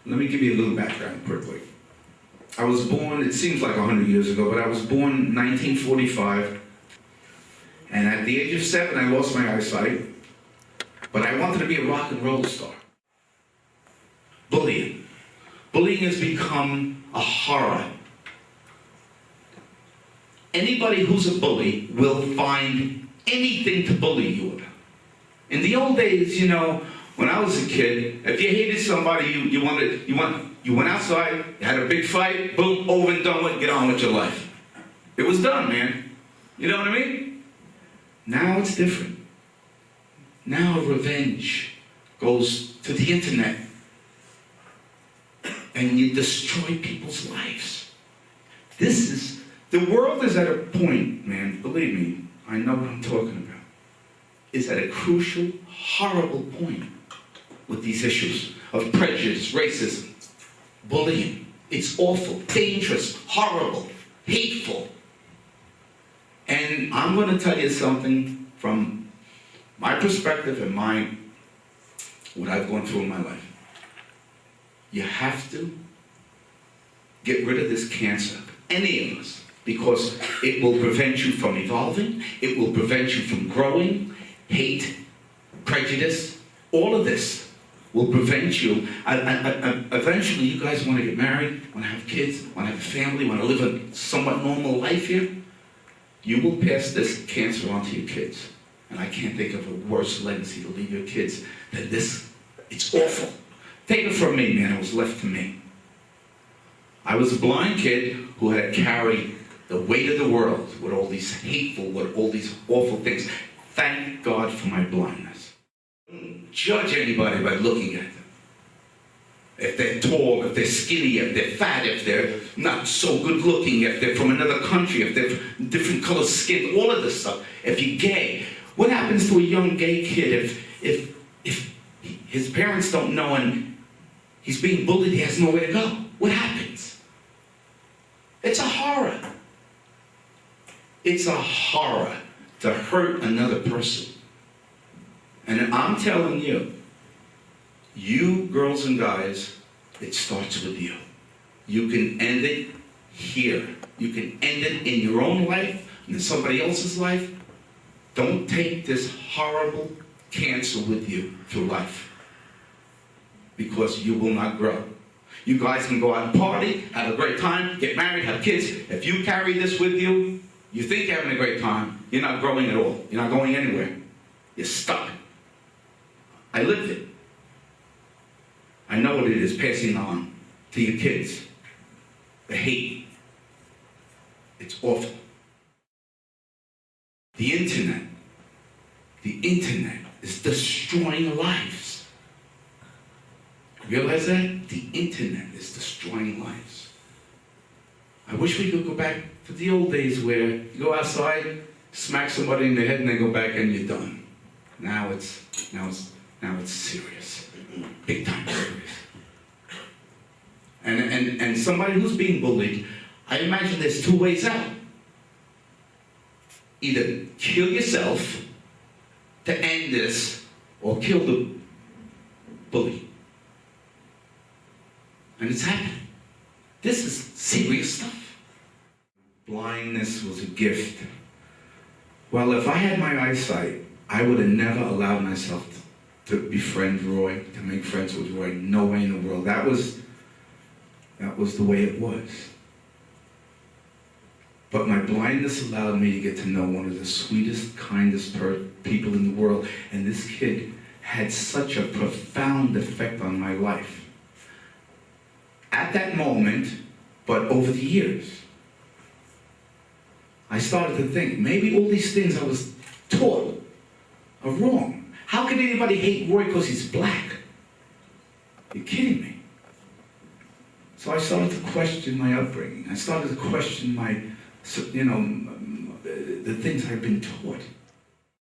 Let me give you a little background quickly. I was born, it seems like 100 years ago, but I was born in 1945. And at the age of 7, I lost my eyesight. But I wanted to be a rock and roll star. Bullying. Bullying has become a horror. Anybody who's a bully will find anything to bully you about. In the old days, you know, when I was a kid, if you hated somebody, you went outside, you had a big fight, boom, over and done with, get on with your life. It was done, man. You know what I mean? Now it's different. Now revenge goes to the internet. And you destroy people's lives. The world is at a point, man, believe me, I know what I'm talking about, is at a crucial, horrible point with these issues of prejudice, racism, bullying. It's awful, dangerous, horrible, hateful. And I'm going to tell you something from my perspective and what I've gone through in my life. You have to get rid of this cancer, any of us, because it will prevent you from evolving, it will prevent you from growing, hate, prejudice, all of this will prevent you. Eventually, you guys want to get married, want to have kids, want to have a family, want to live a somewhat normal life here. You will pass this cancer on to your kids. And I can't think of a worse legacy to leave your kids than this. It's awful. Take it from me, man. It was left to me. I was a blind kid who had to carry the weight of the world with all these hateful, with all these awful things. Thank God for my blindness. Don't judge anybody by looking at them. If they're tall, if they're skinny, if they're fat, if they're not so good looking, if they're from another country, if they're different color skin, all of this stuff. If you're gay, what happens to a young gay kid if his parents don't know and he's being bullied, he has nowhere to go? What happens? It's a horror. It's a horror to hurt another person. And I'm telling you, you girls and guys, it starts with you. You can end it here. You can end it in your own life, in somebody else's life. Don't take this horrible cancer with you through life, because you will not grow. You guys can go out and party, have a great time, get married, have kids. If you carry this with you, you think you're having a great time, you're not growing at all. You're not going anywhere. You're stuck. I lived it. I know what it is, passing on to your kids. The hate. It's awful. The internet is destroying lives. Realize that? The internet is destroying lives. I wish we could go back to the old days where you go outside, smack somebody in the head, and they go back and you're done. Now it's serious. Big time serious. And somebody who's being bullied, I imagine there's two ways out. Either kill yourself to end this, or kill the bully. And it's happening. This is serious stuff. Blindness was a gift. Well, if I had my eyesight, I would have never allowed myself to befriend Roy, to make friends with Roy. No way in the world. That was the way it was. But my blindness allowed me to get to know one of the sweetest, kindest people in the world. And this kid had such a profound effect on my life. At that moment, but over the years, I started to think, maybe all these things I was taught are wrong. How can anybody hate Roy because he's black? You're kidding me. So I started to question my upbringing. I started to question my, the things I've been taught.